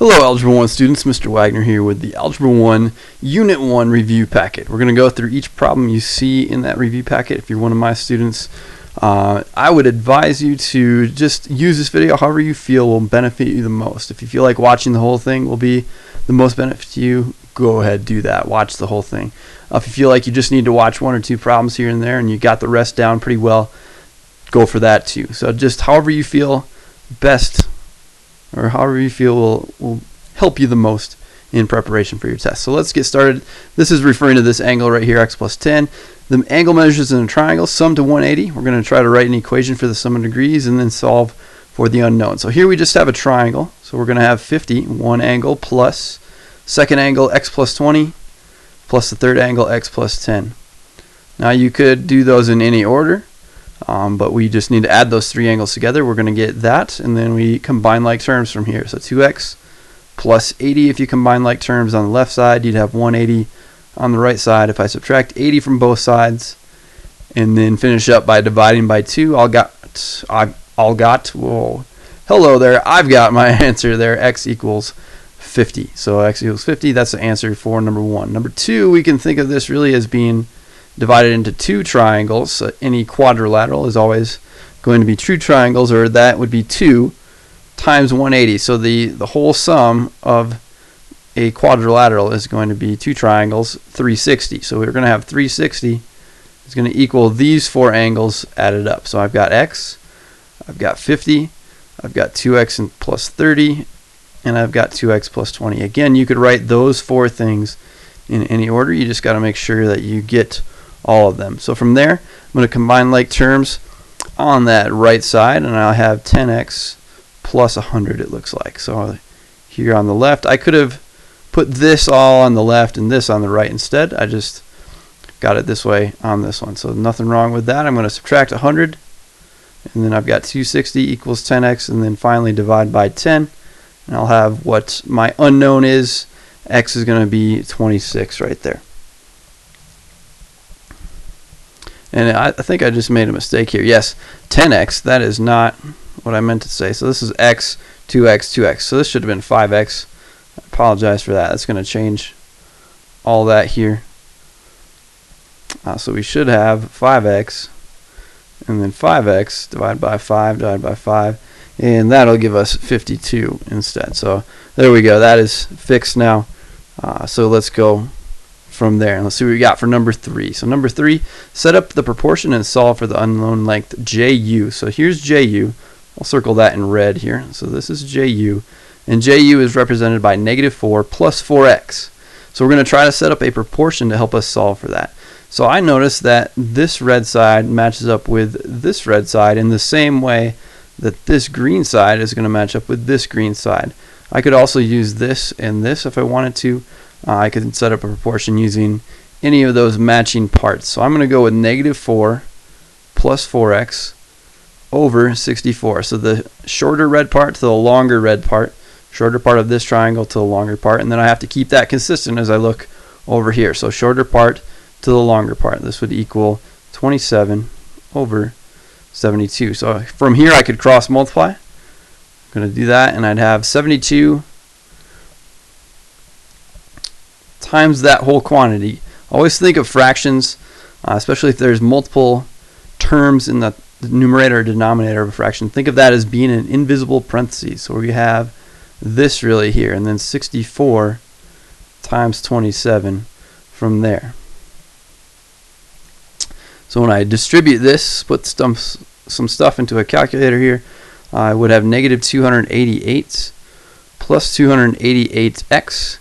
Hello Algebra 1 students, Mr. Wagner here with the Algebra 1 Unit 1 review packet. We're going to go through each problem you see in that review packet. If you're one of my students, I would advise you to just use this video however you feel will benefit you the most. If you feel like watching the whole thing will be the most benefit to you, go ahead, do that. Watch the whole thing. If you feel like you just need to watch one or two problems here and there and you got the rest down pretty well, go for that too. So just however you feel best, or however you feel will help you the most in preparation for your test. So let's get started. This is referring to this angle right here, x plus 10. The angle measures in a triangle, sum to 180. We're going to try to write an equation for the sum of degrees and then solve for the unknown. So here we just have a triangle. So we're going to have 50, one angle plus second angle x plus 20 plus the third angle x plus 10. Now you could do those in any order. But we just need to add those three angles together. We're going to get that, and then we combine like terms from here. So 2x plus 80, if you combine like terms on the left side, you'd have 180 on the right side. If I subtract 80 from both sides, and then finish up by dividing by 2, whoa, hello there, I've got my answer there, x equals 50. So x equals 50, that's the answer for number 1. Number 2, we can think of this really as being divided into two triangles. So any quadrilateral is always going to be two triangles, or that would be 2 times 180. So the whole sum of a quadrilateral is going to be two triangles, 360. So we're going to have 360 is going to equal these four angles added up. So I've got x, I've got 50, I've got 2x and plus 30, and I've got 2x plus 20. Again, you could write those four things in any order. You just got to make sure that you get all of them. So from there, I'm going to combine like terms on that right side, and I'll have 10x plus 100, it looks like. So here on the left, I could have put this all on the left and this on the right instead. I just got it this way on this one. So nothing wrong with that. I'm going to subtract 100, and then I've got 260 equals 10x, and then finally divide by 10, and I'll have what my unknown is. X is going to be 26 right there. And I think I just made a mistake here. Yes, 10x, that is not what I meant to say. So this is x, 2x, 2x. So this should have been 5x. I apologize for that. That's going to change all that here. So we should have 5x, and then 5x divided by 5, and that'll give us 52 instead. So there we go. That is fixed now. So let's go from there, and let's see what we got for number 3. So number 3, set up the proportion and solve for the unknown length JU. So here's JU. I'll circle that in red here. So this is JU, and JU is represented by -4 plus 4x. So we're going to try to set up a proportion to help us solve for that. So I notice that this red side matches up with this red side in the same way that this green side is going to match up with this green side. I could also use this and this if I wanted to. I could set up a proportion using any of those matching parts. So I'm going to go with -4 plus 4x over 64. So the shorter red part to the longer red part, shorter part of this triangle to the longer part, and then I have to keep that consistent as I look over here. So shorter part to the longer part. This would equal 27 over 72. So from here I could cross multiply. I'm going to do that, and I'd have 72 times that whole quantity. Always think of fractions, especially if there's multiple terms in the numerator or denominator of a fraction. Think of that as being an invisible parentheses. So we have this really here, and then 64 times 27 from there. So when I distribute this, put some stuff into a calculator here, I would have -288 plus 288x.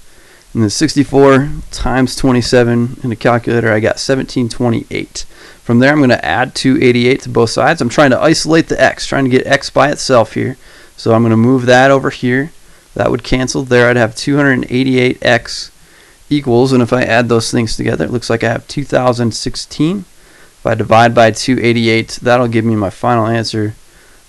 And then 64 times 27 in the calculator, I got 1728. From there, I'm going to add 288 to both sides. I'm trying to isolate the x, trying to get x by itself here. So I'm going to move that over here. That would cancel there. I'd have 288x equals, and if I add those things together, it looks like I have 2016. If I divide by 288, that'll give me my final answer.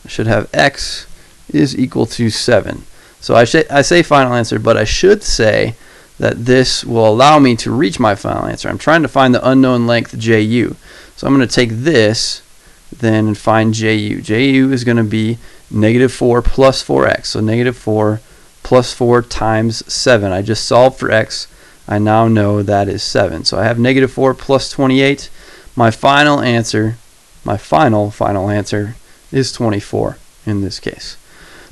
I should have x is equal to 7. So I say final answer, but I should say that this will allow me to reach my final answer. I'm trying to find the unknown length JU. So I'm going to take this then and find JU. JU is going to be -4 plus 4x. So -4 plus 4 times 7. I just solved for x. I now know that is 7. So I have negative 4 plus 28. My final answer, my final answer is 24 in this case.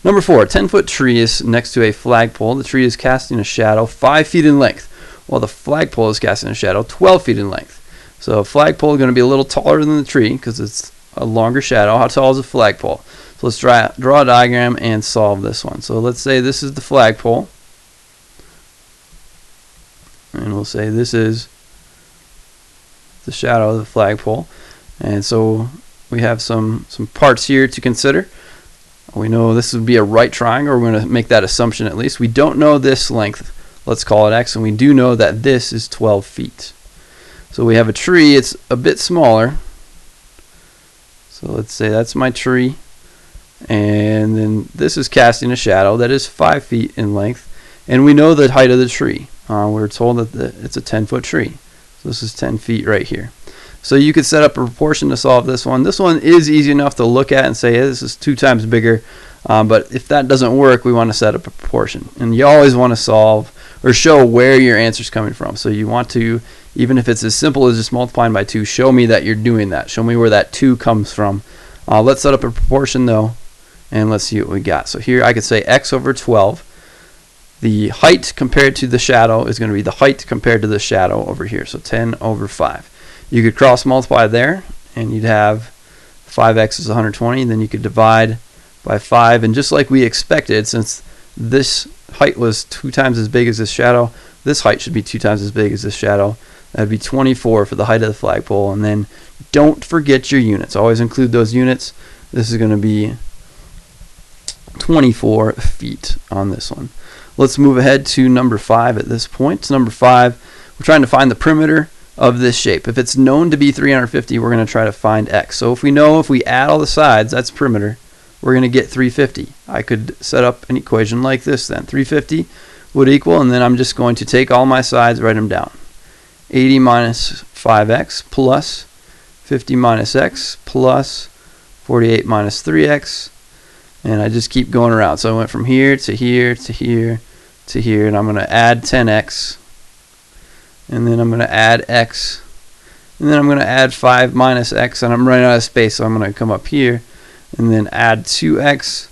Number 4, a 10-foot tree is next to a flagpole. The tree is casting a shadow 5 feet in length, while the flagpole is casting a shadow 12 feet in length. So a flagpole is going to be a little taller than the tree because it's a longer shadow. How tall is a flagpole? So let's draw a diagram and solve this one. So let's say this is the flagpole, and we'll say this is the shadow of the flagpole. And so we have some parts here to consider. We know this would be a right triangle. We're going to make that assumption at least. We don't know this length. Let's call it x, and we do know that this is 12 feet. So we have a tree. It's a bit smaller. So let's say that's my tree. And then this is casting a shadow that is 5 feet in length. And we know the height of the tree. We're told that it's a 10-foot tree. So this is 10 feet right here. So you could set up a proportion to solve this one. This one is easy enough to look at and say, hey, this is 2 times bigger. But if that doesn't work, we want to set up a proportion. And you always want to solve or show where your answer is coming from. So you want to, even if it's as simple as just multiplying by 2, show me that you're doing that. Show me where that 2 comes from. Let's set up a proportion though, and let's see what we got. So here I could say x over 12. The height compared to the shadow is going to be the height compared to the shadow over here. So 10 over 5. You could cross multiply there, and you'd have 5x is 120. Then you could divide by 5, and just like we expected, since this height was 2 times as big as this shadow, this height should be 2 times as big as this shadow. That would be 24 for the height of the flagpole. And then don't forget your units. Always include those units. This is going to be 24 feet on this one. Let's move ahead to number 5 at this point. Number 5, we're trying to find the perimeter of this shape. If it's known to be 350, we're going to try to find x. So if we know if we add all the sides, that's perimeter, we're going to get 350. I could set up an equation like this then. 350 would equal, and then I'm just going to take all my sides, write them down. 80 minus 5x plus 50 minus x plus 48 minus 3x, and I just keep going around. So I went from here to here to here to here, and I'm going to add 10x, and then I'm going to add x, and then I'm going to add 5 minus x, and I'm running out of space, so I'm going to come up here and then add 2x,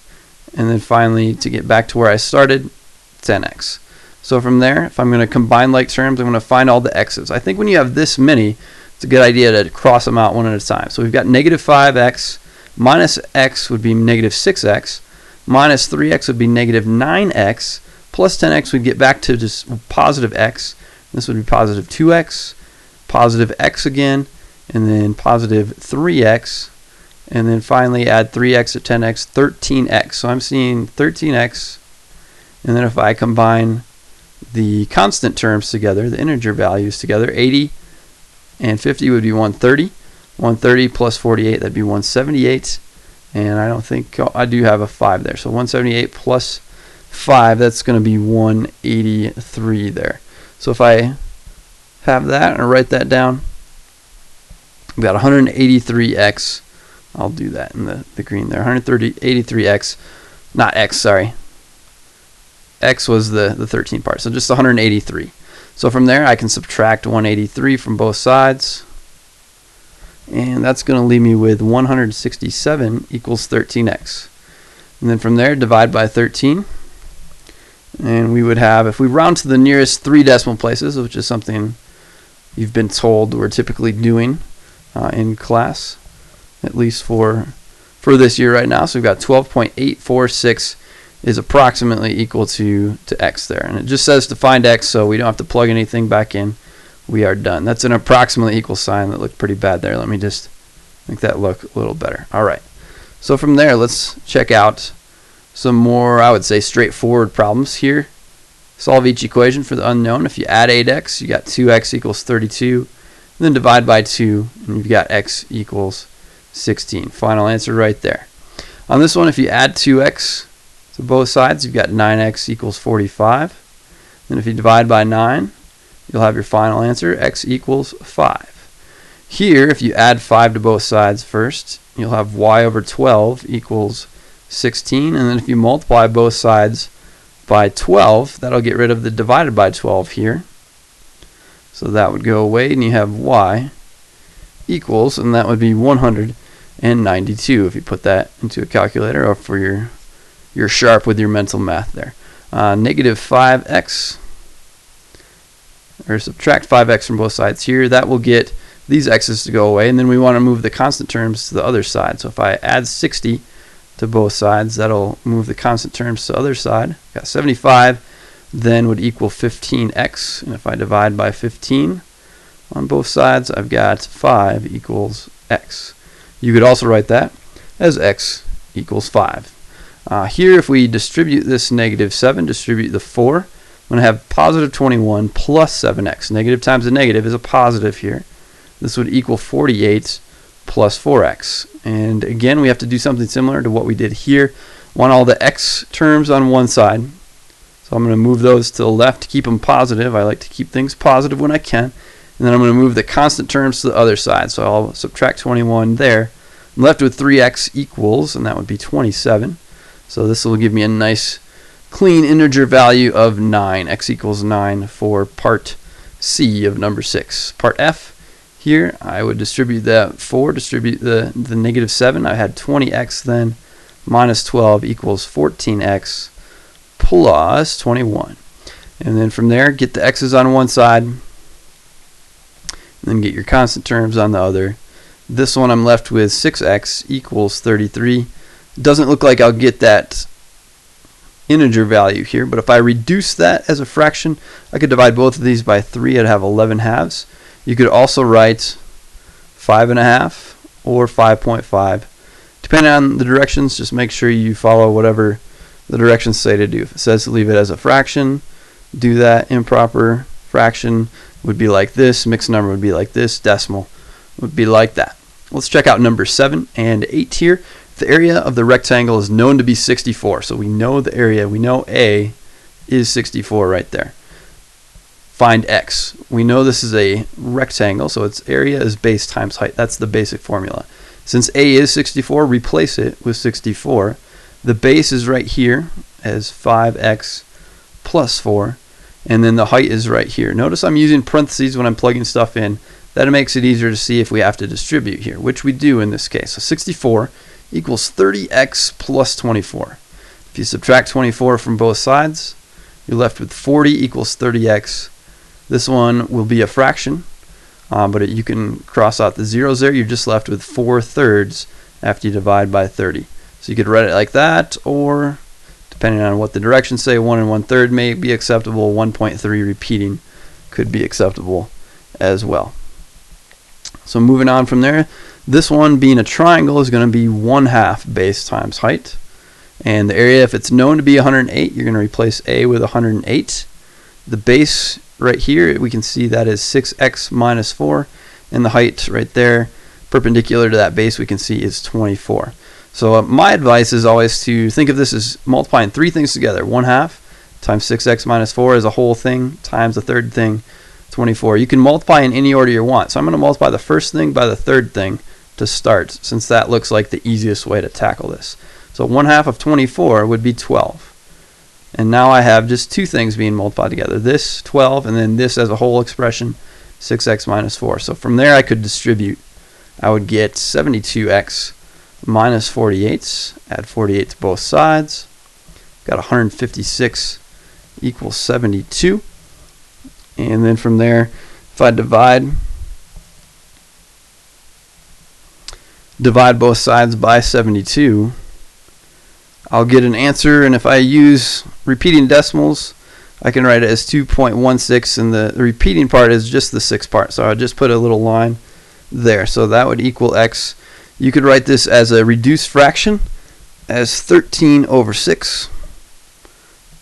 and then finally, to get back to where I started, 10x. So from there, if I'm going to combine like terms, I'm going to find all the x's. I think when you have this many, it's a good idea to cross them out one at a time. So we've got negative 5x, minus x would be negative 6x, minus 3x would be negative 9x, plus 10x would get back to just positive x. This would be positive 2x, positive x again, and then positive 3x, and then finally add 3x to 10x, 13x. So I'm seeing 13x, and then if I combine the constant terms together, the integer values together, 80 and 50 would be 130. 130 plus 48, that'd be 178. And I don't think, I do have a 5 there. So 178 plus 5, that's going to be 183 there. So if I have that and I write that down, we've got 183x. I'll do that in the green there. 183x, not x, sorry. X was the 13 part, so just 183. So from there, I can subtract 183 from both sides, and that's going to leave me with 167 equals 13x. And then from there, divide by 13, and we would have, if we round to the nearest 3 decimal places, which is something you've been told we're typically doing in class, at least for this year right now. So we've got 12.846 is approximately equal to x there. And it just says to find x, so we don't have to plug anything back in. We are done. That's an approximately equal sign that looked pretty bad there. Let me just make that look a little better. All right. So from there, let's check out some more, I would say, straightforward problems here. Solve each equation for the unknown. If you add 8x, you got 2x equals 32. And then divide by 2, and you've got x equals 16. Final answer right there. On this one, if you add 2x to both sides, you've got 9x equals 45. Then if you divide by 9, you'll have your final answer, x equals 5. Here, if you add 5 to both sides first, you'll have y over 12 equals 16. And then if you multiply both sides by 12, that'll get rid of the divided by 12 here. So that would go away, and you have y equals, and that would be 192 if you put that into a calculator, or for you're sharp with your mental math there. Negative 5x, or subtract 5x from both sides here. That will get these x's to go away, and then we want to move the constant terms to the other side. So if I add 60 to both sides, that'll move the constant terms to the other side. Got 75 then would equal 15x, and if I divide by 15 on both sides, I've got 5 equals x. You could also write that as x equals 5. Here, if we distribute this negative 7, distribute the 4, I'm going to have positive 21 plus 7x. Negative times a negative is a positive here. This would equal 48 plus 4x. And again, we have to do something similar to what we did here. Want all the x terms on one side. So I'm going to move those to the left to keep them positive. I like to keep things positive when I can. And then I'm going to move the constant terms to the other side. So I'll subtract 21 there. I'm left with 3x equals, and that would be 27. So this will give me a nice clean integer value of 9. X equals 9 for part C of number 6. Part F, here I would distribute that 4, distribute the negative 7. I had 20x then, minus 12 equals 14x plus 21. And then from there, get the x's on one side, and then get your constant terms on the other. This one I'm left with 6x equals 33. Doesn't look like I'll get that integer value here, but if I reduce that as a fraction, I could divide both of these by 3. I'd have 11 halves. You could also write 5.5 or 5.5. Depending on the directions, just make sure you follow whatever the directions say to do. If it says to leave it as a fraction, do that. Improper fraction would be like this, mixed number would be like this, decimal would be like that. Let's check out number 7 and 8 here. The area of the rectangle is known to be 64, so we know the area, we know A is 64 right there. Find x. We know this is a rectangle, so its area is base times height. That's the basic formula. Since A is 64, replace it with 64. The base is right here as 5x plus 4, and then the height is right here. Notice I'm using parentheses when I'm plugging stuff in. That makes it easier to see if we have to distribute here, which we do in this case. So 64 equals 30x plus 24. If you subtract 24 from both sides, you're left with 40 equals 30x. This one will be a fraction, but you can cross out the zeros there. You're just left with 4/3 after you divide by 30. So you could write it like that, or depending on what the directions say, 1 1/3 may be acceptable. 1.3 repeating could be acceptable as well. So moving on from there, this one being a triangle is going to be 1/2 base times height. And the area, if it's known to be 108, you're going to replace A with 108. The base right here, we can see that is 6x minus 4. And the height right there, perpendicular to that base, we can see is 24. So my advice is always to think of this as multiplying 3 things together. 1/2 times 6x minus 4 is a whole thing times the third thing, 24. You can multiply in any order you want. So I'm going to multiply the first thing by the third thing to start, since that looks like the easiest way to tackle this. So 1/2 of 24 would be 12. And now I have just 2 things being multiplied together. This, 12, and then this as a whole expression, 6x minus 4. So from there I could distribute. I would get 72x minus 48. Add 48 to both sides. Got 156 equals 72. And then from there, if I divide both sides by 72, I'll get an answer, and if I use repeating decimals, I can write it as 2.16, and the repeating part is just the 6 part, so I'll just put a little line there. So that would equal x. You could write this as a reduced fraction as 13 over 6,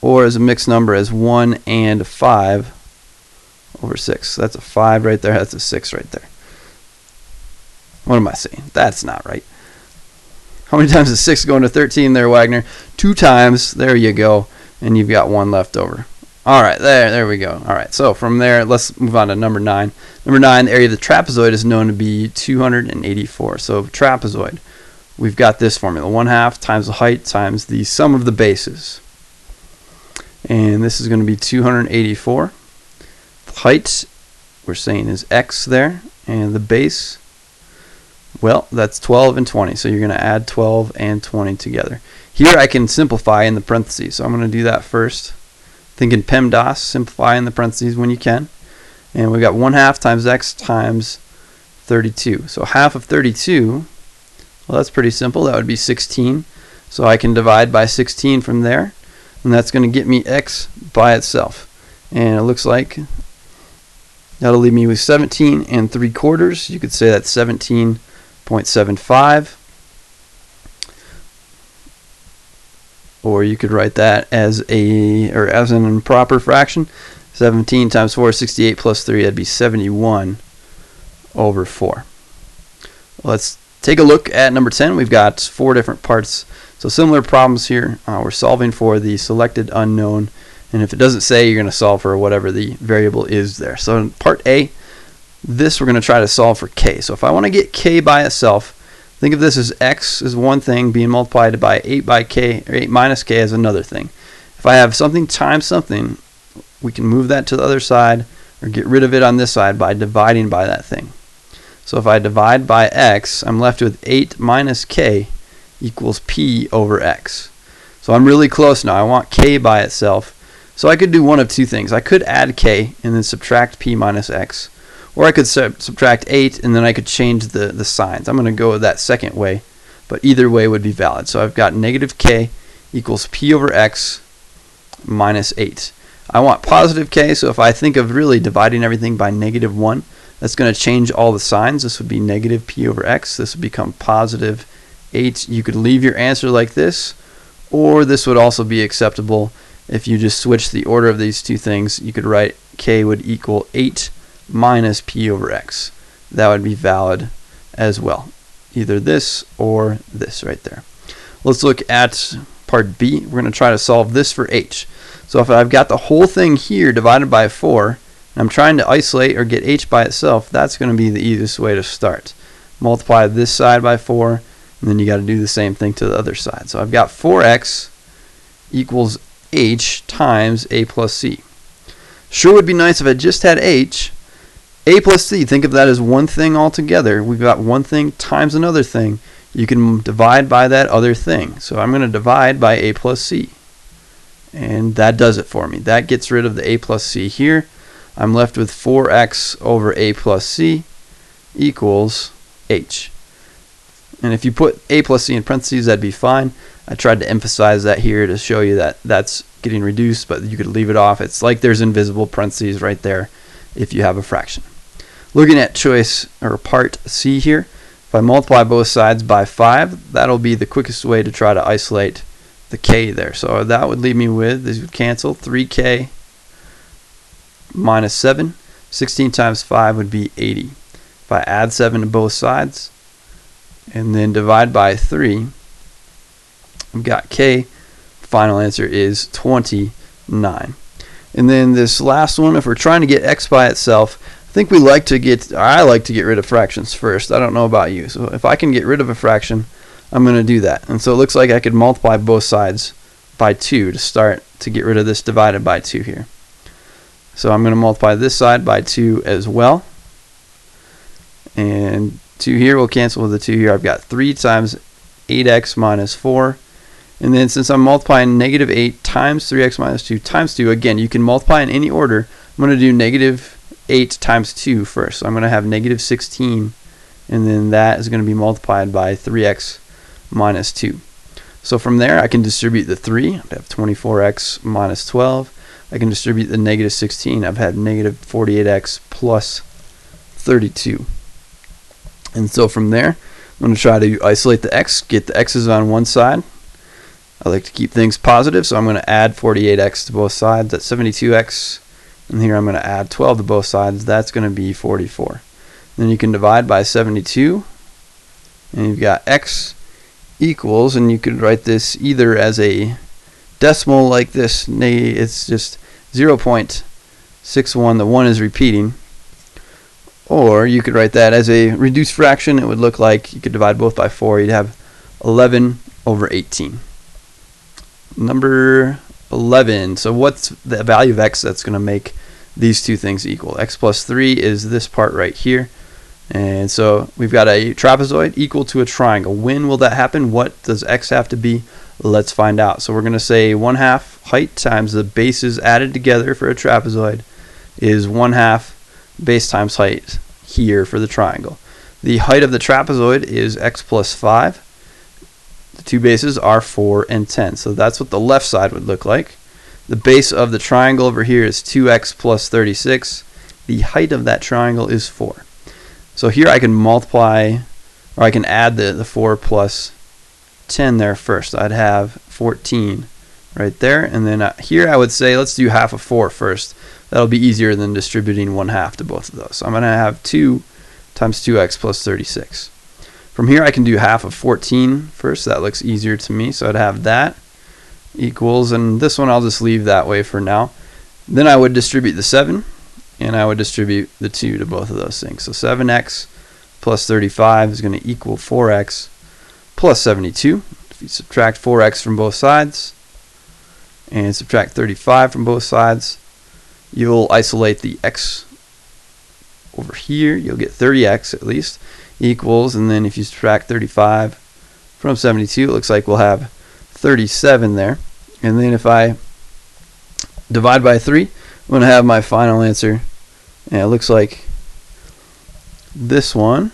or as a mixed number as 1 and 5 over 6. That's a 5 right there, that's a 6 right there. What am I saying? That's not right. How many times is 6 going to 13 there, Wagner? 2 times. There you go. And you've got 1 left over. All right, there we go. All right, so from there, let's move on to number 9. Number 9, the area of the trapezoid is known to be 284. So trapezoid, we've got this formula. 1/2 times the height times the sum of the bases. and this is going to be 284. The height we're saying is x there, and the base, well, that's 12 and 20, so you're going to add 12 and 20 together. Here I can simplify in the parentheses, so I'm going to do that first. Think in PEMDAS, simplify in the parentheses when you can. And we've got 1/2 times x times 32. So half of 32, well, that's pretty simple. That would be 16. So I can divide by 16 from there, and that's going to get me x by itself. And it looks like that'll leave me with 17 3/4. You could say that's 17.75. Or you could write that as an improper fraction. 17 times 4 is 68 plus 3, that'd be 71/4. Let's take a look at number 10. We've got 4 different parts. So similar problems here. We're solving for the selected unknown. And if it doesn't say, you're going to solve for whatever the variable is there. So in part A, this we're going to try to solve for k. So if I want to get k by itself, think of this as x is one thing being multiplied by 8 by k, or 8 minus k as another thing. If I have something times something, we can move that to the other side or get rid of it on this side by dividing by that thing. So if I divide by x, I'm left with 8 minus k equals p over x. So I'm really close now. I want k by itself. So I could do one of two things. I could add k and then subtract p minus x. Or I could subtract 8 and then I could change the signs. I'm going to go with that second way, but either way would be valid. So I've got negative k equals p over x minus 8. I want positive k, so if I think of really dividing everything by -1, that's going to change all the signs. This would be negative p over x. This would become positive 8. You could leave your answer like this, or this would also be acceptable. If you just switch the order of these two things, you could write k would equal 8 minus p over x. That would be valid as well. Either this or this right there. Let's look at part B. We're going to try to solve this for h. So if I've got the whole thing here divided by 4, and I'm trying to isolate or get h by itself, that's going to be the easiest way to start. Multiply this side by 4, and then you got to do the same thing to the other side. So I've got 4x equals h times a plus c. Sure would be nice if I just had h. A plus c, think of that as one thing altogether. We've got one thing times another thing. You can divide by that other thing. So I'm going to divide by a plus c. And that does it for me. That gets rid of the a plus c here. I'm left with 4x over a plus c equals h. And if you put a plus c in parentheses, that'd be fine. I tried to emphasize that here to show you that that's getting reduced, but you could leave it off. It's like there's invisible parentheses right there if you have a fraction. Looking at choice or part C here, if I multiply both sides by 5, that'll be the quickest way to try to isolate the k there. So that would leave me with, these would cancel, 3k minus 7. 16 times 5 would be 80. If I add 7 to both sides and then divide by 3, I've got k. Final answer is 29. And then this last one, if we're trying to get x by itself, I like to get rid of fractions first. I don't know about you. So if I can get rid of a fraction, I'm going to do that. And so it looks like I could multiply both sides by 2 to start to get rid of this divided by 2 here. So I'm going to multiply this side by 2 as well. And 2 here will cancel with the 2 here. I've got 3 times 8x minus 4. And then since I'm multiplying negative 8 times 3x minus 2 times 2, again, you can multiply in any order. I'm going to do negative 8 times 2 first. So I'm going to have negative 16, and then that is going to be multiplied by 3x minus 2. So from there, I can distribute the 3. I have 24x minus 12. I can distribute the negative 16. I've had negative 48x plus 32. And so from there, I'm going to try to isolate the x, get the x's on one side. I like to keep things positive, so I'm going to add 48x to both sides. That's 72x. And here I'm going to add 12 to both sides. That's going to be 44. Then you can divide by 72. And you've got x equals, and you could write this either as a decimal like this. It's just 0.61. The 1 is repeating. Or you could write that as a reduced fraction. It would look like you could divide both by 4. You'd have 11 over 18. Number 11. So what's the value of x that's going to make these two things equal? X plus 3 is this part right here. And so we've got a trapezoid equal to a triangle. When will that happen? What does x have to be? Let's find out. So we're going to say 1/2 height times the bases added together for a trapezoid is 1/2 base times height here for the triangle. The height of the trapezoid is x plus 5. The two bases are 4 and 10. So that's what the left side would look like. The base of the triangle over here is 2x plus 36. The height of that triangle is 4. So here I can multiply, or I can add the 4 plus 10 there first. I'd have 14 right there. And then here I would say let's do half of 4 first. That'll be easier than distributing 1/2 to both of those. So I'm going to have 2 times 2x plus 36. From here I can do half of 14 first. That looks easier to me. So I'd have that equals, and this one I'll just leave that way for now. Then I would distribute the 7, and I would distribute the 2 to both of those things. So 7x plus 35 is going to equal 4x plus 72. If you subtract 4x from both sides and subtract 35 from both sides, you'll isolate the x over here. You'll get 30x at least equals, and then if you subtract 35 from 72, it looks like we'll have 37 there. And then if I divide by 3, I'm going to have my final answer, and it looks like this one.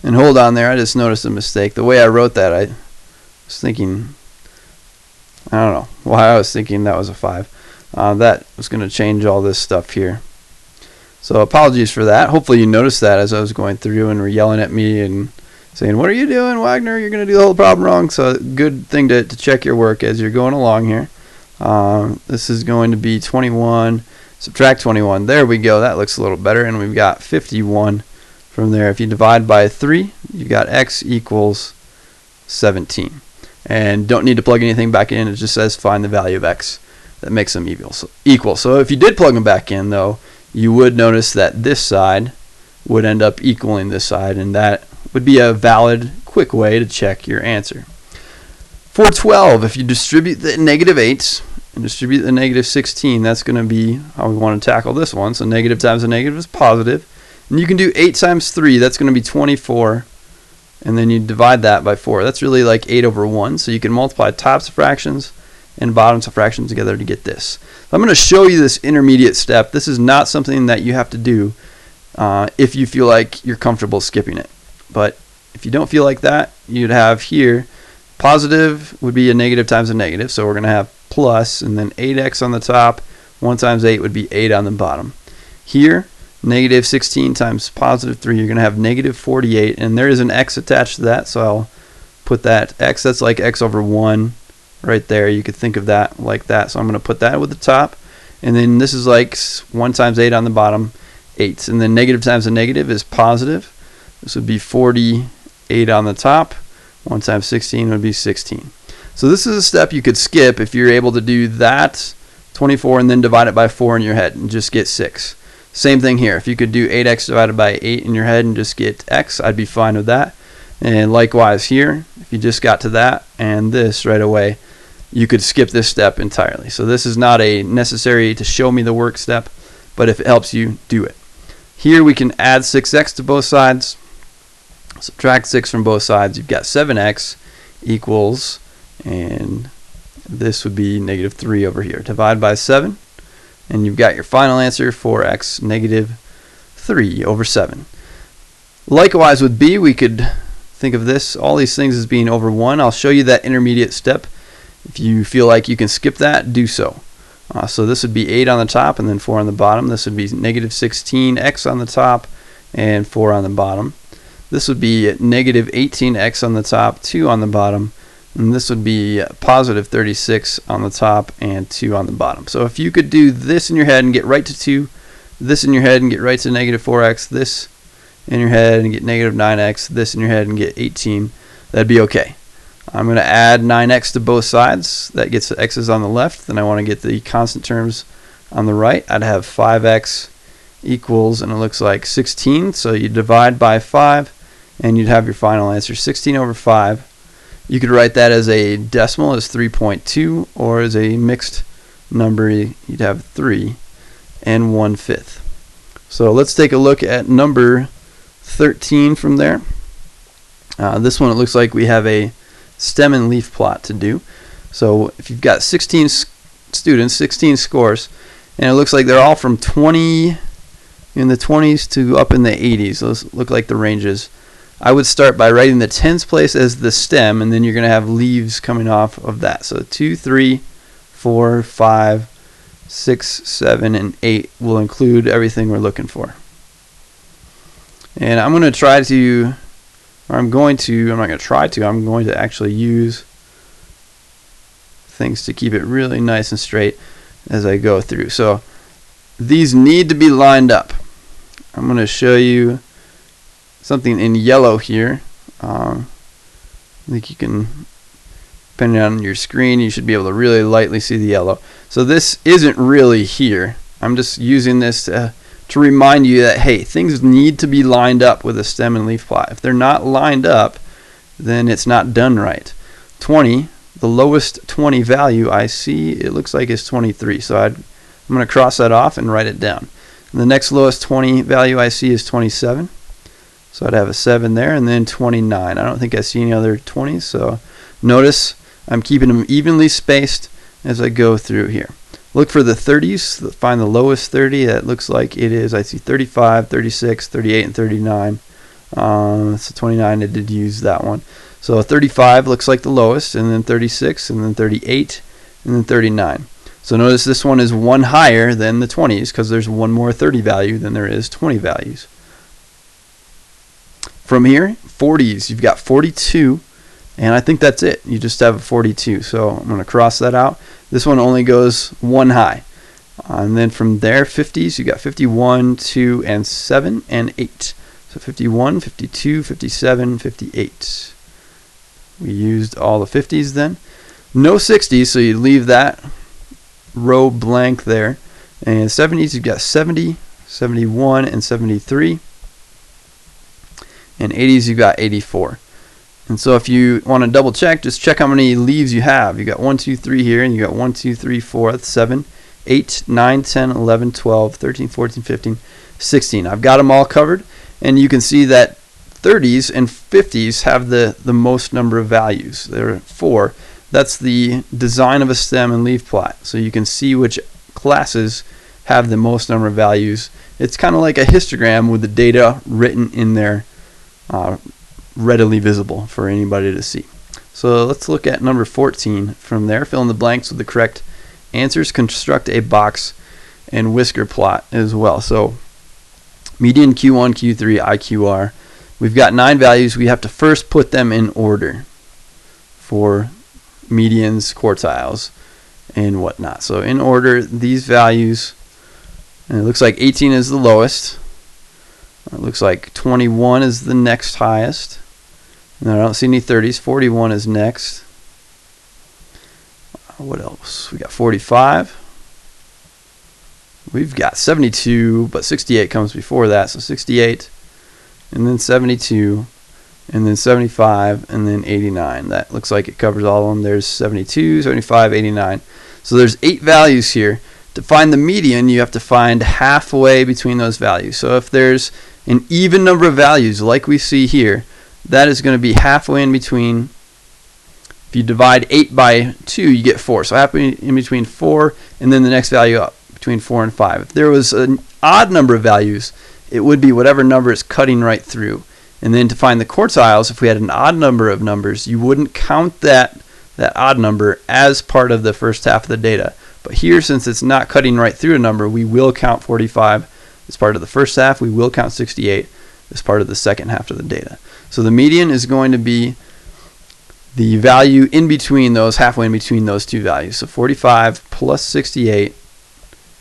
And hold on there, I just noticed a mistake. The way I wrote that, I was thinking, I don't know why I was thinking that was a 5. That was going to change all this stuff here. So apologies for that. Hopefully you noticed that as I was going through and were yelling at me and saying, "What are you doing, Wagner? You're going to do the whole problem wrong." So good thing to check your work as you're going along here. This is going to be 21, subtract 21. There we go. That looks a little better. And we've got 51 from there. If you divide by 3, you've got x equals 17. And don't need to plug anything back in. It just says find the value of x that makes them equal. So if you did plug them back in, though, you would notice that this side would end up equaling this side, and that would be a valid, quick way to check your answer. For 12, if you distribute the -8 and distribute the -16, that's going to be how we want to tackle this one. So negative times a negative is positive. And you can do 8 times 3, that's going to be 24. And then you divide that by 4. That's really like 8 over 1. So you can multiply tops of fractions and bottoms of fractions together to get this. So I'm going to show you this intermediate step. This is not something that you have to do if you feel like you're comfortable skipping it. But if you don't feel like that, you'd have here positive would be a negative times a negative. So we're going to have plus, and then 8x on the top. 1 times 8 would be 8 on the bottom. Here, negative 16 times positive 3, you're going to have negative 48. And there is an x attached to that, so I'll put that x. That's like x over 1 right there. You could think of that like that. So I'm going to put that with the top. And then this is like 1 times 8 on the bottom, 8. And then negative times a negative is positive. This would be 48 on the top. 1 times 16 would be 16. So this is a step you could skip if you're able to do that 24 and then divide it by 4 in your head and just get 6. Same thing here. If you could do 8x divided by 8 in your head and just get x, I'd be fine with that. And likewise here, if you just got to that and this right away, you could skip this step entirely. So this is not a necessary to show me the work step, but if it helps you, do it. Here we can add 6x to both sides. Subtract 6 from both sides. You've got 7x equals, and this would be negative 3 over here. Divide by 7, and you've got your final answer, 4x, negative 3 over 7. Likewise with b, we could think of this, all these things as being over 1. I'll show you that intermediate step. If you feel like you can skip that, do so. So this would be 8 on the top and then 4 on the bottom. This would be negative 16x on the top and 4 on the bottom. This would be negative 18x on the top, 2 on the bottom. And this would be positive 36 on the top and 2 on the bottom. So if you could do this in your head and get right to 2, this in your head and get right to negative 4x, this in your head and get negative 9x, this in your head and get 18, that'd be okay. I'm going to add 9x to both sides. That gets the x's on the left. Then I want to get the constant terms on the right. I'd have 5x equals, and it looks like 16. So you divide by 5, and you'd have your final answer, 16 over 5. You could write that as a decimal as 3.2, or as a mixed number you'd have 3 and 1/5. So let's take a look at number 13 from there. This one, it looks like we have a stem and leaf plot to do. So if you've got 16 students, 16 scores, and it looks like they're all from 20 in the 20s to up in the 80s. Those look like the ranges. I would start by writing the tens place as the stem, and then you're going to have leaves coming off of that. So 2, 3, 4, 5, 6, 7, and 8 will include everything we're looking for. And I'm going to try to, or I'm not going to try to, I'm going to actually use things to keep it really nice and straight as I go through. So these need to be lined up. I'm going to show you something in yellow here. I think you can, depending on your screen, you should be able to really lightly see the yellow. So this isn't really here. I'm just using this to remind you that, hey, things need to be lined up with a stem and leaf plot. If they're not lined up, then it's not done right. 20, the lowest 20 value I see, it looks like is 23. So I'm going to cross that off and write it down. And the next lowest 20 value I see is 27. So I'd have a 7 there, and then 29. I don't think I see any other 20s, so notice I'm keeping them evenly spaced as I go through here. Look for the 30s, find the lowest 30. That looks like it is, I see 35, 36, 38, and 39. So 29, I did use that one. So 35 looks like the lowest, and then 36, and then 38, and then 39. So notice this one is one higher than the 20s because there's one more 30 value than there is 20 values. From here, 40s, you've got 42, and I think that's it. You just have a 42. So I'm going to cross that out. This one only goes one high. And then from there, 50s, you got 51, 2, and 7, and 8. So 51, 52, 57, 58. We used all the 50s then. No 60s, so you leave that row blank there. And 70s, you've got 70, 71, and 73. And 80s, you've got 84. And so if you want to double check, just check how many leaves you have. You got 1, 2, 3 here, and you got 1, 2, 3, 4, that's 7, 8, 9, 10, 11, 12, 13, 14, 15, 16. I've got them all covered, and you can see that 30s and 50s have the most number of values. There are 4. That's the design of a stem and leaf plot. So you can see which classes have the most number of values. It's kind of like a histogram with the data written in there, readily visible for anybody to see. So let's look at number 14 from there. Fill in the blanks with the correct answers. Construct a box and whisker plot as well. So median, Q1, Q3, IQR. We've got 9 values. We have to first put them in order for medians, quartiles, and whatnot. So in order, these values, and it looks like 18 is the lowest. It looks like 21 is the next highest. And I don't see any 30s. 41 is next. What else? We got 45. We've got 72, but 68 comes before that. So 68, and then 72, and then 75, and then 89. That looks like it covers all of them. There's 72, 75, 89. So there's 8 values here. To find the median, you have to find halfway between those values. So if there's an even number of values like we see here, that is going to be halfway in between. If you divide 8 by 2, you get 4. So halfway in between 4 and then the next value up, between 4 and 5. If there was an odd number of values, it would be whatever number is cutting right through. And then to find the quartiles, if we had an odd number of numbers, you wouldn't count that odd number as part of the first half of the data. But here, since it's not cutting right through a number, we will count 45 as part of the first half. We will count 68 as part of the second half of the data. So the median is going to be the value in between those, halfway in between those two values. So 45 plus 68,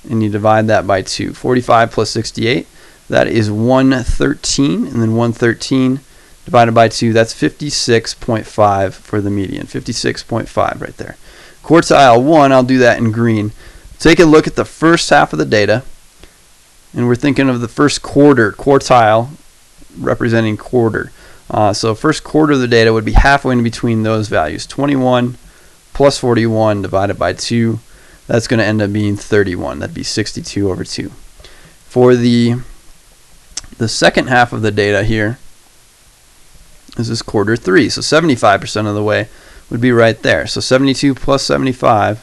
and you divide that by 2. 45 plus 68, that is 113, and then 113 divided by 2, that's 56.5 for the median. 56.5 right there. Quartile 1, I'll do that in green. Take a look at the first half of the data, and we're thinking of the first quarter, quartile representing quarter. So first quarter of the data would be halfway in between those values. 21 plus 41 divided by 2, that's going to end up being 31. That'd be 62 over 2. For the second half of the data here, this is quarter 3, so 75% of the way would be right there. So 72 plus 75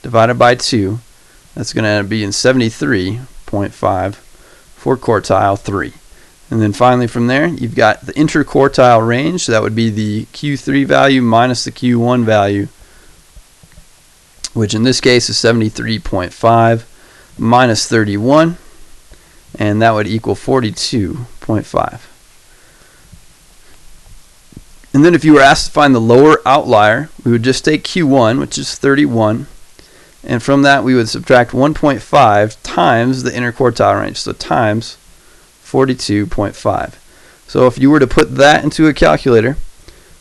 divided by 2, that's going to end up being 73.5 for quartile 3. And then finally from there, you've got the interquartile range, so that would be the Q3 value minus the Q1 value, which in this case is 73.5 minus 31, and that would equal 42.5. And then if you were asked to find the lower outlier, we would just take Q1, which is 31, and from that we would subtract 1.5 times the interquartile range, so times 42.5. So if you were to put that into a calculator,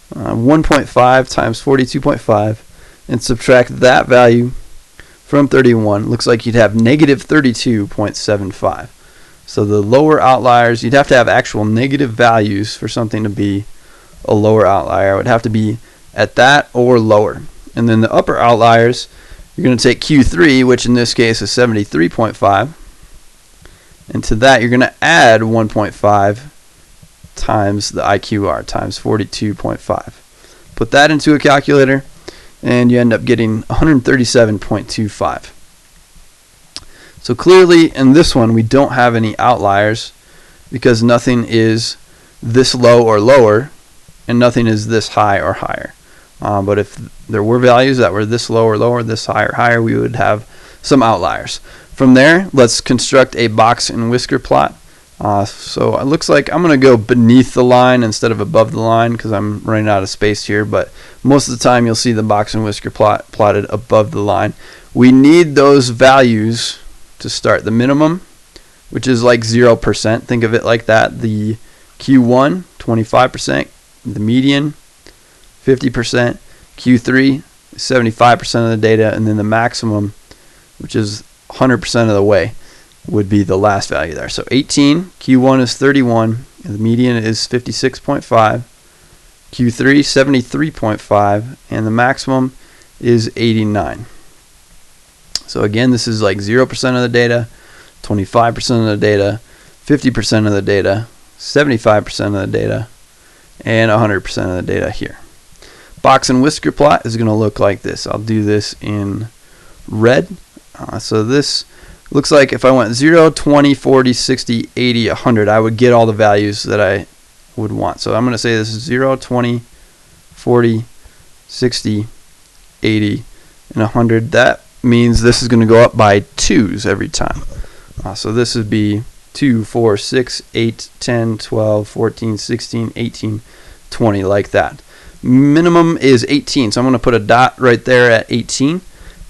1.5 times 42.5, and subtract that value from 31, looks like you'd have negative 32.75. So the lower outliers, you'd have to have actual negative values for something to be a lower outlier. It would have to be at that or lower. And then the upper outliers, you're going to take Q3, which in this case is 73.5, and to that you're going to add 1.5 times the IQR, times 42.5. Put that into a calculator, and you end up getting 137.25. So clearly in this one we don't have any outliers because nothing is this low or lower, and nothing is this high or higher. But if there were values that were this low or lower, this high or higher, we would have some outliers. From there, let's construct a box and whisker plot. So it looks like I'm going to go beneath the line instead of above the line because I'm running out of space here, but most of the time you'll see the box and whisker plot plotted above the line. We need those values to start. The minimum, which is like 0%, think of it like that. The Q1, 25%, the median, 50%, Q3, 75% of the data, and then the maximum, which is 100% of the way, would be the last value there. So 18, Q1 is 31, and the median is 56.5, Q3 73.5, and the maximum is 89. So again, this is like 0% of the data, 25% of the data, 50% of the data, 75% of the data, and 100% of the data here. Box and whisker plot is going to look like this. I'll do this in red. So this looks like if I went 0, 20, 40, 60, 80, 100, I would get all the values that I would want. So I'm going to say this is 0, 20, 40, 60, 80, and 100. That means this is going to go up by 2s every time. So this would be 2, 4, 6, 8, 10, 12, 14, 16, 18, 20, like that. Minimum is 18, so I'm going to put a dot right there at 18.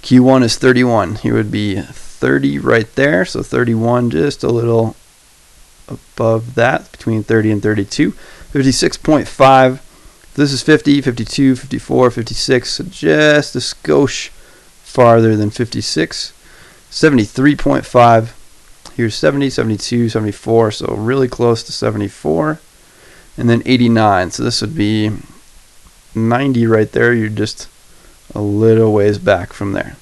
Q1 is 31. Here would be 30 right there, so 31 just a little above that, between 30 and 32. 56.5. This is 50, 52, 54, 56, so just a skosh farther than 56. 73.5. Here's 70, 72, 74, so really close to 74. And then 89, so this would be 90 right there. You're just a little ways back from there.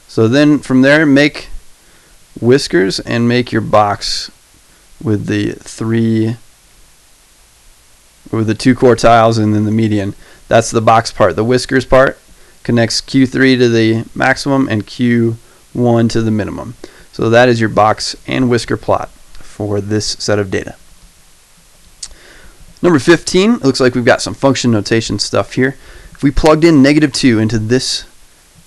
So then from there, make whiskers and make your box with the two quartiles and then the median. That's the box part. The whiskers part connects Q3 to the maximum and Q1 to the minimum. So that is your box and whisker plot for this set of data. Number 15, it looks like we've got some function notation stuff here. If we plugged in -2 into this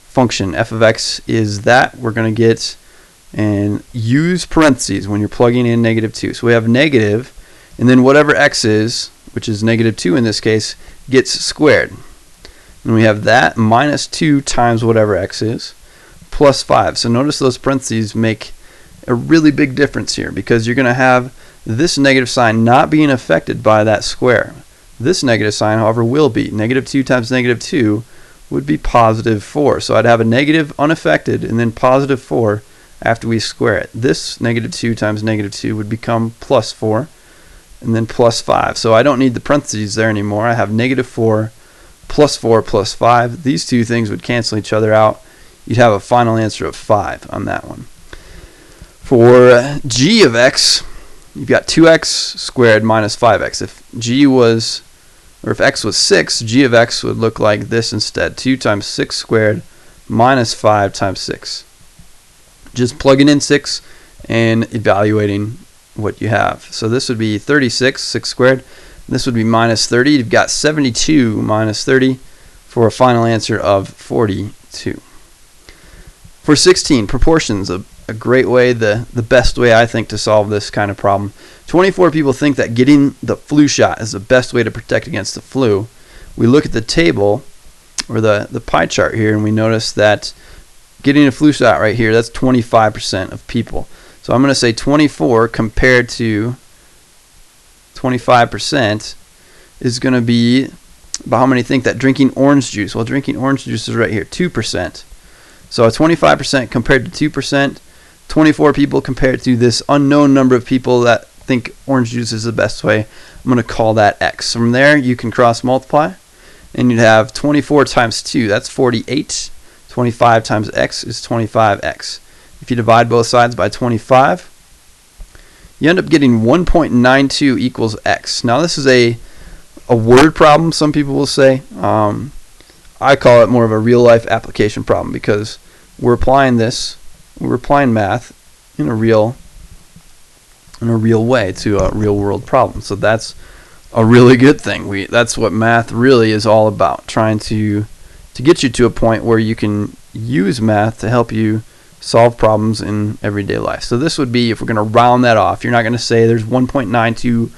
function, f of x is that, we're going to get, and use parentheses when you're plugging in -2. So we have negative, and then whatever x is, which is -2 in this case, gets squared. And we have that minus 2 times whatever x is, plus 5. So notice those parentheses make a really big difference here, because you're going to have this negative sign not being affected by that square. This negative sign, however, will be. -2 times -2 would be positive 4. So I'd have a negative unaffected and then positive 4 after we square it. This -2 times -2 would become plus 4. and then plus 5. So I don't need the parentheses there anymore. I have negative 4 plus 5. These two things would cancel each other out. You'd have a final answer of 5 on that one. For g of x, you've got 2x squared minus 5x. If x was 6, g of x would look like this instead. 2 times 6 squared minus 5 times 6. Just plugging in 6 and evaluating what you have. So this would be 36, 6 squared. This would be minus 30. You've got 72 minus 30 for a final answer of 42. For 16, proportions, a great way, the best way I think to solve this kind of problem. 24 people think that getting the flu shot is the best way to protect against the flu. We look at the table, or the pie chart here, and we notice that getting a flu shot right here, that's 25% of people. So I'm going to say 24 compared to 25% is going to be about how many think that drinking orange juice. Well, drinking orange juice is right here, 2%. So 25% compared to 2%, 24 people compared to this unknown number of people that think orange juice is the best way. I'm going to call that x. From there, you can cross multiply, and you'd have 24 times 2, that's 48. 25 times x is 25x. If you divide both sides by 25, you end up getting 1.92 equals x. Now this is a word problem, some people will say. I call it more of a real life application problem because we're applying math in a real way to a real world problem. So that's a really good thing. That's what math really is all about, trying to get you to a point where you can use math to help you solve problems in everyday life. So this would be, if we're going to round that off, you're not going to say there's 1.92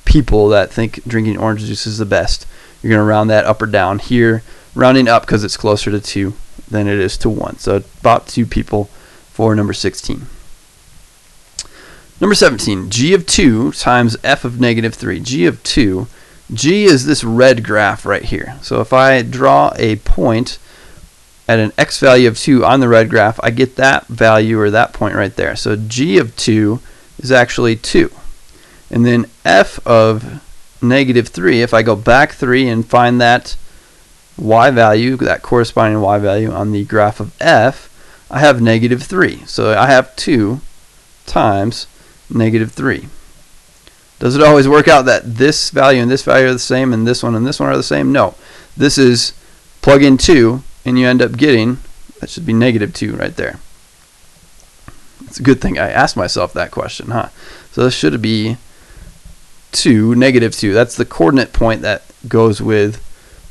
people that think drinking orange juice is the best. You're going to round that up or down. Here, rounding up because it's closer to 2 than it is to 1. So about 2 people for number 16. Number 17, g of 2 times f of negative 3. G of 2. G is this red graph right here. So if I draw a point at an x value of 2 on the red graph, I get that value, or that point right there. So g of 2 is actually 2. And then f of negative 3, if I go back 3 and find that y value, that corresponding y value on the graph of f, I have negative 3. So I have 2 times negative 3. Does it always work out that this value and this value are the same and this one are the same? No. This is plug in 2 and you end up getting, that should be negative 2 right there. It's a good thing I asked myself that question, huh? So this should be 2, negative 2. That's the coordinate point that goes with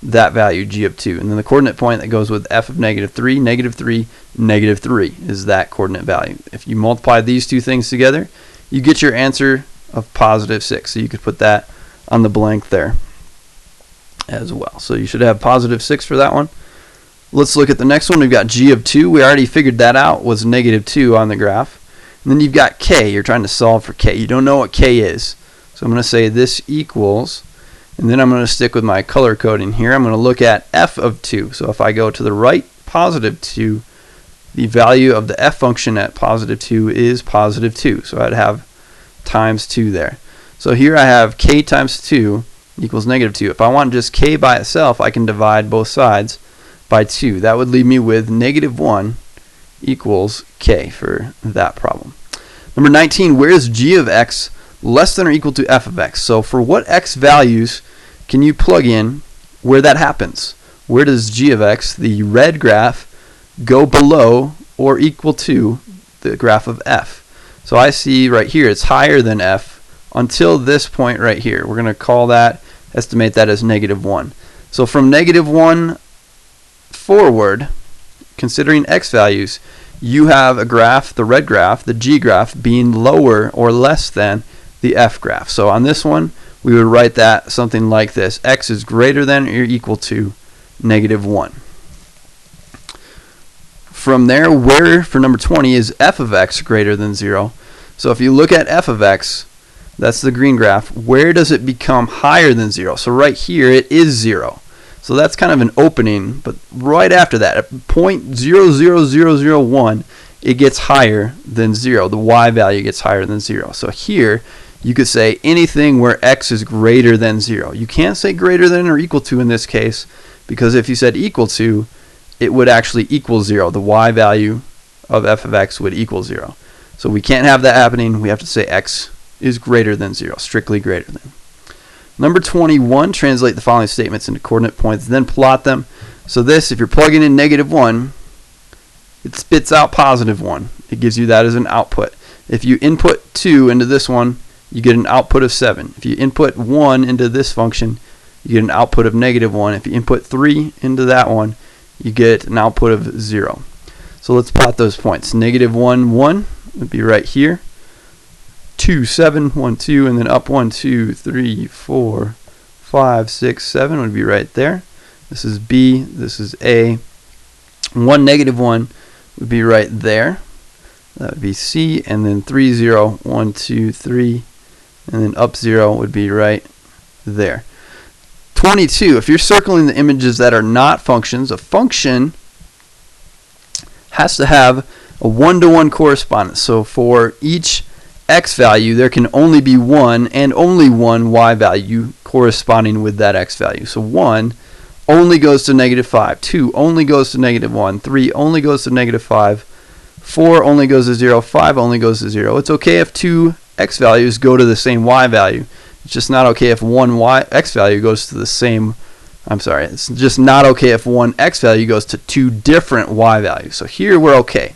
that value, g of 2. And then the coordinate point that goes with f of negative 3, negative 3, negative 3 is that coordinate value. If you multiply these two things together, you get your answer of positive 6. So you could put that on the blank there as well. So you should have positive 6 for that one. Let's look at the next one. We've got g of 2. We already figured that out, was negative 2 on the graph. And then you've got k. You're trying to solve for k. You don't know what k is. So I'm going to say this equals, and then I'm going to stick with my color coding here. I'm going to look at f of 2. So if I go to the right, positive 2, the value of the f function at positive 2 is positive 2. So I'd have times 2 there. So here I have k times 2 equals negative 2. If I want just k by itself, I can divide both sides by 2. That would leave me with negative 1 equals k for that problem. Number 19, where is g of x less than or equal to f of x? So for what x values can you plug in where that happens? Where does g of x, the red graph, go below or equal to the graph of f? So I see right here it's higher than f until this point right here. We're going to call that, estimate that as negative 1. So from negative 1 forward, considering x values, you have a graph, the red graph, the g graph, being lower or less than the f graph. So on this one, we would write that something like this: x is greater than or equal to negative 1. From there, where, for number 20, is f of x greater than 0? So if you look at f of x, that's the green graph, where does it become higher than 0? So right here, it is 0. So that's kind of an opening, but right after that, at 0.00001, it gets higher than 0. The y value gets higher than 0. So here, you could say anything where x is greater than 0. You can't say greater than or equal to in this case, because if you said equal to, it would actually equal 0. The y value of f of x would equal 0. So we can't have that happening. We have to say x is greater than 0, strictly greater than. Number 21, translate the following statements into coordinate points, then plot them. So this, if you're plugging in -1, it spits out +1. It gives you that as an output. If you input 2 into this one, you get an output of 7. If you input 1 into this function, you get an output of -1. If you input 3 into that one, you get an output of 0. So let's plot those points. -1, 1 would be right here. 2, 7, 1, 2, and then up 1, 2, 3, 4, 5, 6, 7 would be right there. This is B, this is A. 1, -1 would be right there. That would be C, and then 3, 0, 1, 2, 3, and then up 0 would be right there. 22, if you're circling the images that are not functions, a function has to have a one-to-one correspondence. So for each x value, there can only be one and only one y value corresponding with that x value. So 1 only goes to -5, 2 only goes to -1, 3 only goes to -5, 4 only goes to 0, 5 only goes to 0. It's okay if two x values go to the same y value. It's just not okay if one x value goes to the same, it's just not okay if one x value goes to two different y values. So here we're okay.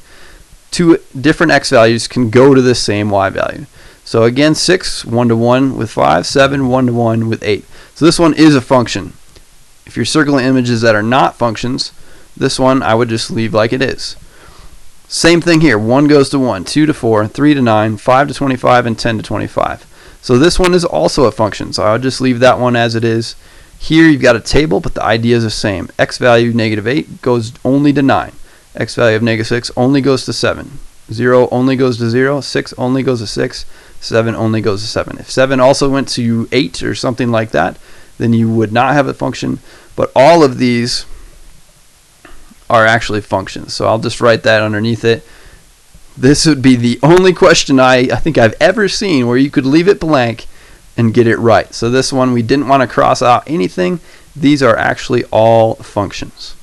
Two different x values can go to the same y value. So again, 6, 1-to-1 with 5, 7, 1-to-1 with 8. So this one is a function. If you're circling images that are not functions, this one I would just leave like it is. Same thing here. 1 goes to 1, 2 to 4, 3 to 9, 5 to 25, and 10 to 25. So this one is also a function. So I would just leave that one as it is. Here you've got a table, but the idea is the same. X value -8 goes only to 9. X value of -6 only goes to 7. 0 only goes to 0. 6 only goes to 6. 7 only goes to 7. If 7 also went to 8 or something like that, then you would not have a function. But all of these are actually functions. So I'll just write that underneath it. This would be the only question I think I've ever seen where you could leave it blank and get it right. So this one, we didn't want to cross out anything. These are actually all functions.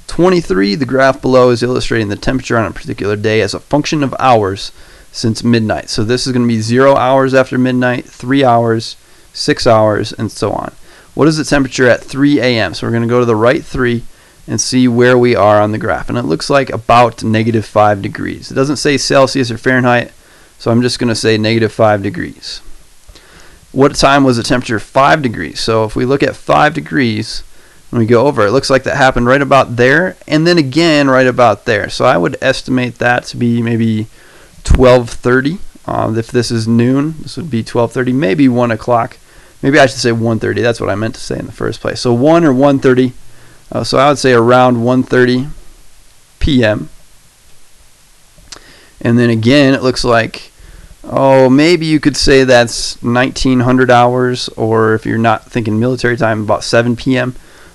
23, the graph below is illustrating the temperature on a particular day as a function of hours since midnight. So this is going to be 0 hours after midnight, 3 hours, 6 hours, and so on. What is the temperature at 3 a.m.? So we're going to go to the right 3 and see where we are on the graph. And it looks like about -5 degrees. It doesn't say Celsius or Fahrenheit, so I'm just going to say -5 degrees. What time was the temperature? 5 degrees. So if we look at 5 degrees, when we go over, it looks like that happened right about there, and then again right about there. So I would estimate that to be maybe 12:30. If this is noon, this would be 12:30, maybe 1 o'clock. Maybe I should say 1:30. That's what I meant to say in the first place. So 1 or 1:30. So I would say around 1:30 p.m. And then again, it looks like, maybe you could say that's 1900 hours, or if you're not thinking military time, about 7 p.m.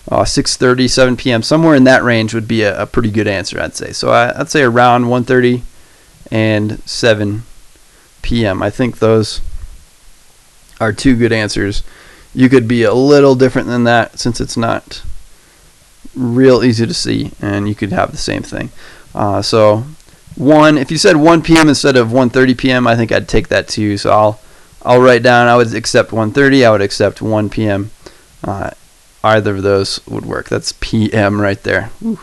6:30, 7 p.m. Somewhere in that range would be a pretty good answer, I'd say. So I'd say around 1:30 and 7 p.m. I think those are two good answers. You could be a little different than that since it's not real easy to see, and you could have the same thing. So if you said 1 p.m. instead of 1:30 p.m., I think I'd take that too. So I'll write down, I would accept 1:30, I would accept 1 p.m. Either of those would work. That's p.m. right there. Ooh,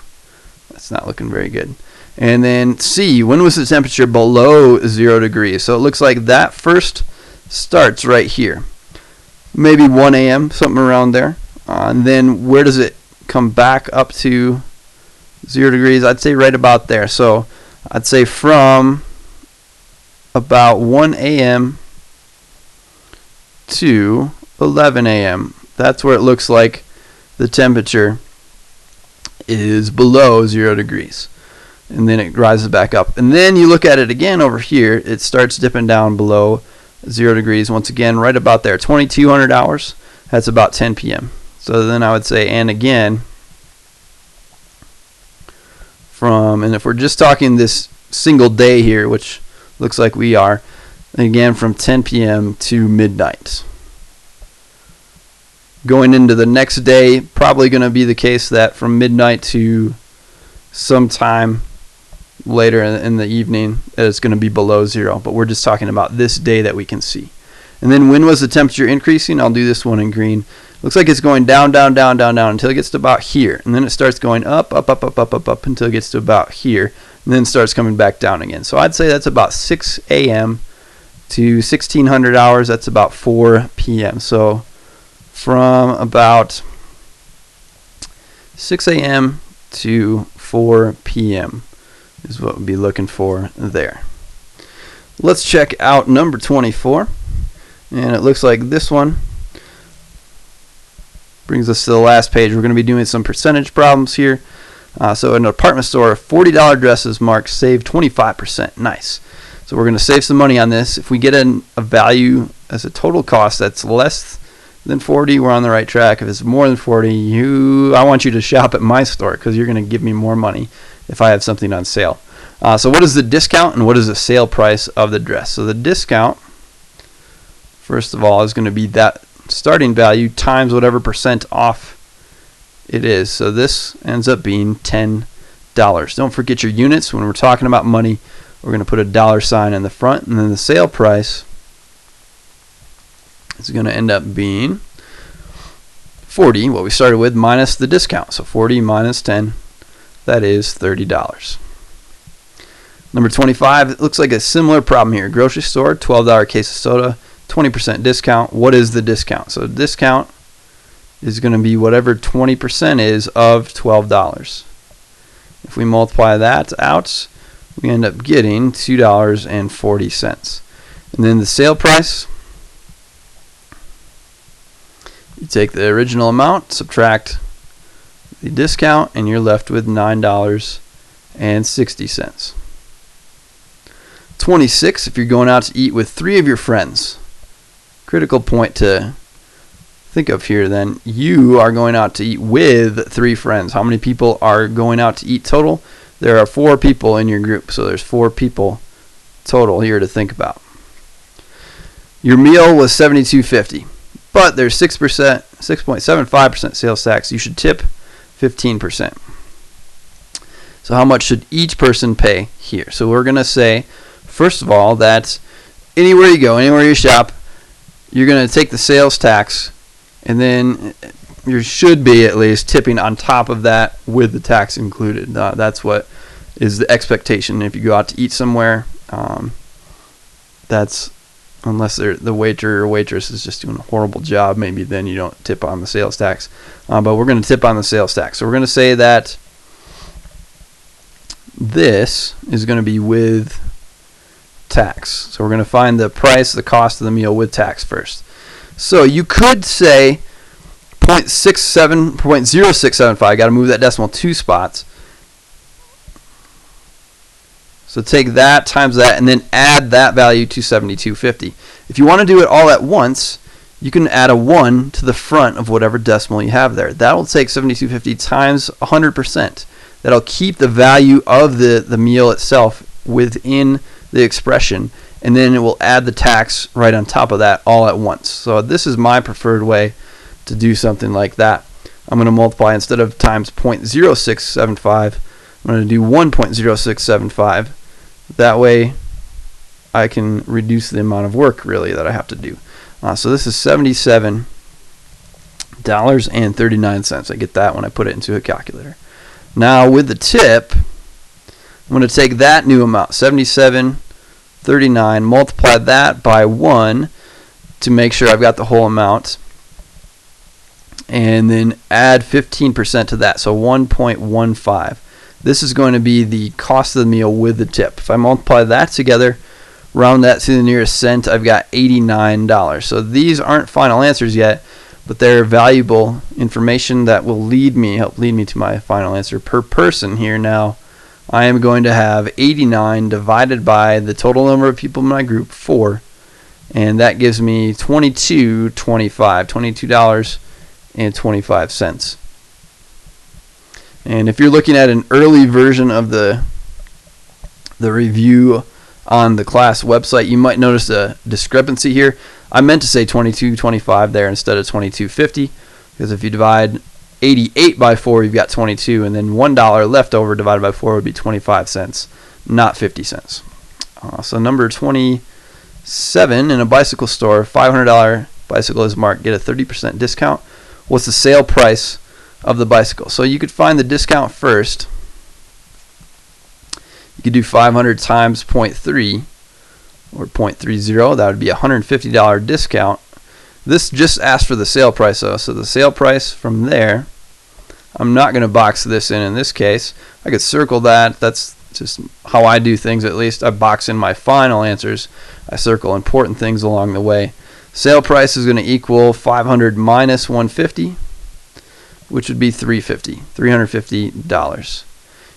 that's not looking very good. And then C, when was the temperature below 0 degrees? So it looks like that first starts right here. Maybe 1 a.m., something around there. And then where does it come back up to 0 degrees? I'd say right about there. So I'd say from about 1 a.m. to 11 a.m. That's where it looks like the temperature is below 0 degrees. And then it rises back up. And then you look at it again over here, it starts dipping down below 0 degrees. Once again, right about there, 2200 hours. That's about 10 p.m. So then I would say, and again, and if we're just talking this single day here, which looks like we are, again from 10 p.m. to midnight. Going into the next day, probably going to be the case that from midnight to sometime later in the evening, it's going to be below zero. But we're just talking about this day that we can see. And then when was the temperature increasing? I'll do this one in green. Looks like it's going down, down, down, down, down until it gets to about here. And then it starts going up, up, up, up, up, up, up until it gets to about here. And then starts coming back down again. So I'd say that's about 6 a.m. to 1600 hours. That's about 4 p.m. So from about 6 a.m. to 4 p.m. is what we'll be looking for there. Let's check out number 24. And it looks like this one brings us to the last page. We're going to be doing some percentage problems here. So in an apartment store, $40 dresses marked save 25%. Nice. So we're going to save some money on this. If we get a value as a total cost that's less than 40, we're on the right track. If it's more than 40, I want you to shop at my store because you're going to give me more money if I have something on sale. So what is the discount and what is the sale price of the dress? So the discount, first of all, is going to be that starting value times whatever percent off it is. So this ends up being $10. Don't forget your units. When we're talking about money, we're going to put a dollar sign in the front, and then the sale price is going to end up being 40, what we started with, minus the discount. So 40 minus 10, that is $30. Number 25, it looks like a similar problem here. Grocery store, $12 case of soda, 20% discount. What is the discount? So discount is going to be whatever 20% is of $12. If we multiply that out, we end up getting $2.40. And then the sale price, you take the original amount, subtract the discount, and you're left with $9.60. 26, if you're going out to eat with 3 of your friends. Critical point to think of here then. You are going out to eat with 3 friends. How many people are going out to eat total? There are 4 people in your group, so there's 4 people total here to think about. Your meal was $72.50, but there's 6.75% sales tax. You should tip 15%. So how much should each person pay here? So we're going to say, first of all, that anywhere you go, anywhere you shop, you're going to take the sales tax, and then you should be at least tipping on top of that with the tax included. That's what is the expectation. If you go out to eat somewhere, that's, unless the waiter or waitress is just doing a horrible job, maybe then you don't tip on the sales tax. But we're going to tip on the sales tax. So we're going to say that this is going to be with tax. So we're going to find the price, the cost of the meal with tax first. So you could say 0.0675. Got to move that decimal 2 spots. So take that times that and then add that value to 72.50. If you want to do it all at once, you can add a 1 to the front of whatever decimal you have there. That will take 72.50 times 100%. That'll keep the value of the meal itself within the expression, and then it will add the tax right on top of that all at once. So this is my preferred way to do something like that. I'm going to multiply, instead of times 0.0675, I'm going to do 1.0675. That way I can reduce the amount of work really that I have to do. So this is $77.39. I get that when I put it into a calculator. Now with the tip, I'm going to take that new amount, $77.39, multiply that by 1 to make sure I've got the whole amount, and then add 15% to that, so 1.15. This is going to be the cost of the meal with the tip. If I multiply that together, round that to the nearest cent, I've got $89. So these aren't final answers yet, but they're valuable information that will help lead me to my final answer. Per person here now, I am going to have 89 divided by the total number of people in my group, 4, and that gives me $22.25. And if you're looking at an early version of the review on the class website, you might notice a discrepancy here. I meant to say 22.25 there instead of 22.50, because if you divide 88 by 4, you've got 22, and then $1 left over divided by 4 would be 25 cents, not 50 cents. So number 27, in a bicycle store, $500 bicycle is marked, get a 30% discount. What's the sale price of the bicycle? So you could find the discount first. You could do 500 times 0.3 or 0.30. That would be a $150 discount. This just asks for the sale price though. So the sale price from there, I'm not going to box this in this case. I could circle that. That's just how I do things, at least. I box in my final answers. I circle important things along the way. Sale price is going to equal 500 minus 150, which would be $350.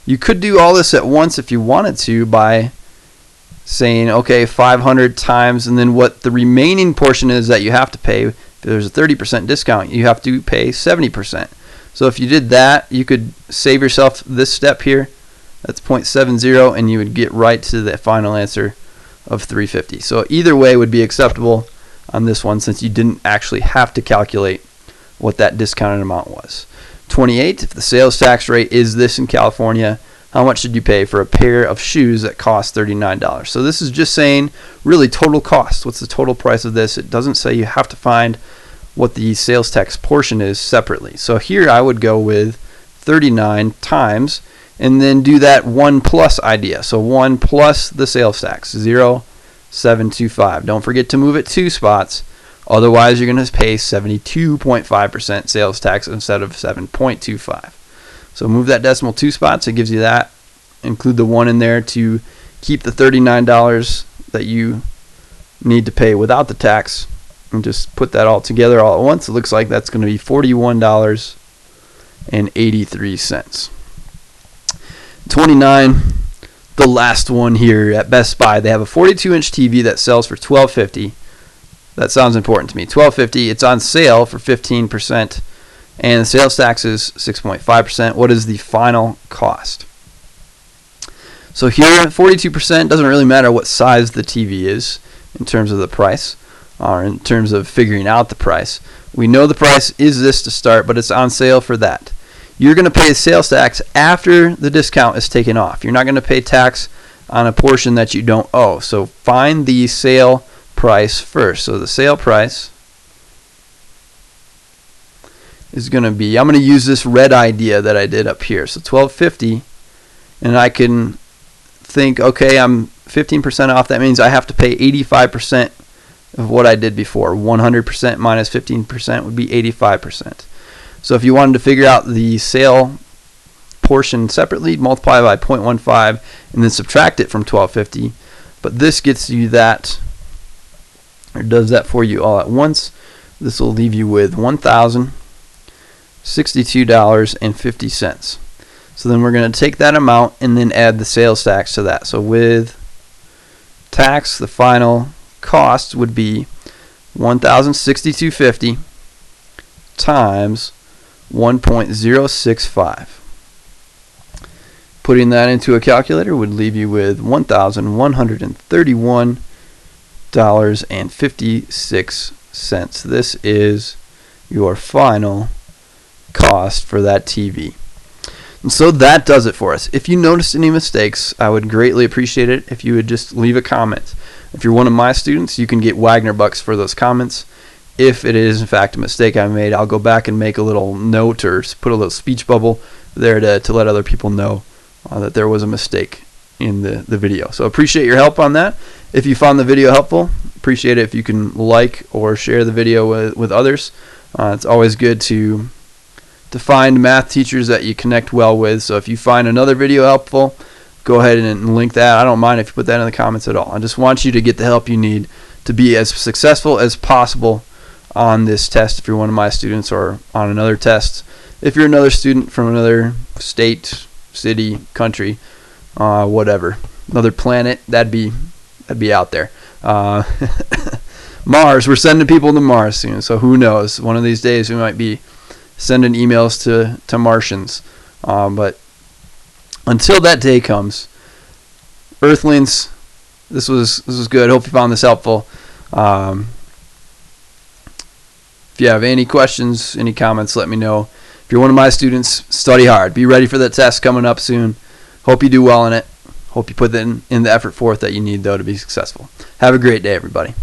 You could do all this at once if you wanted to by saying, okay, 500 times, and then what the remaining portion is that you have to pay. If there's a 30% discount, you have to pay 70%. So if you did that, you could save yourself this step here. That's 0.70, and you would get right to the final answer of 350. So either way would be acceptable on this one, since you didn't actually have to calculate what that discounted amount was. 28, if the sales tax rate is this in California, how much should you pay for a pair of shoes that cost $39? So this is just saying really total cost. What's the total price of this? It doesn't say you have to find what the sales tax portion is separately. So here I would go with 39 times, and then do that 1 plus idea. So 1 plus the sales tax, 0.725. Don't forget to move it 2 spots. Otherwise, you're going to pay 72.5% sales tax instead of 7.25. So move that decimal 2 spots. It gives you that. Include the 1 in there to keep the $39 that you need to pay without the tax, and just put that all together all at once. It looks like that's going to be $41.83. 29, the last one here at Best Buy. They have a 42-inch TV that sells for $12.50. That sounds important to me. $12.50. It's on sale for 15%, and the sales tax is 6.5%. What is the final cost? So here, 42%, doesn't really matter what size the TV is in terms of the price, or in terms of figuring out the price. We know the price is this to start, but it's on sale for that. You're going to pay the sales tax after the discount is taken off. You're not going to pay tax on a portion that you don't owe. So find the sale price first. So the sale price is going to be, I'm going to use this red idea that I did up here. So $12.50, and I can think, okay, I'm 15% off. That means I have to pay 85% of what I did before. 100% minus 15% would be 85%. So if you wanted to figure out the sale portion separately, multiply by 0.15 and then subtract it from $12.50. But this gets you that, or does that for you all at once. This will leave you with $1,062.50. So then we're going to take that amount and then add the sales tax to that. So with tax, the final cost would be $1,062.50 times 1.065. Putting that into a calculator would leave you with $1,131.56. This is your final cost for that TV. And so that does it for us. If you noticed any mistakes, I would greatly appreciate it if you would just leave a comment. If you're one of my students, you can get Wagner bucks for those comments. If it is in fact a mistake I made, I'll go back and make a little note or put a little speech bubble there to let other people know that there was a mistake in the video. So appreciate your help on that. If you found the video helpful, appreciate it if you can like or share the video with others. It's always good to find math teachers that you connect well with. So if you find another video helpful, go ahead and link that. I don't mind if you put that in the comments at all. I just want you to get the help you need to be as successful as possible on this test if you're one of my students, or on another test if you're another student from another state, city, country, whatever, another planet. That'd be out there. Mars, we're sending people to Mars soon, so who knows, one of these days we might be sending emails to Martians. But until that day comes, Earthlings, this was good. Hope you found this helpful. If you have any questions, any comments, let me know. If you're one of my students, study hard. Be ready for that test coming up soon. Hope you do well in it. Hope you put in the effort forth that you need, though, to be successful. Have a great day, everybody.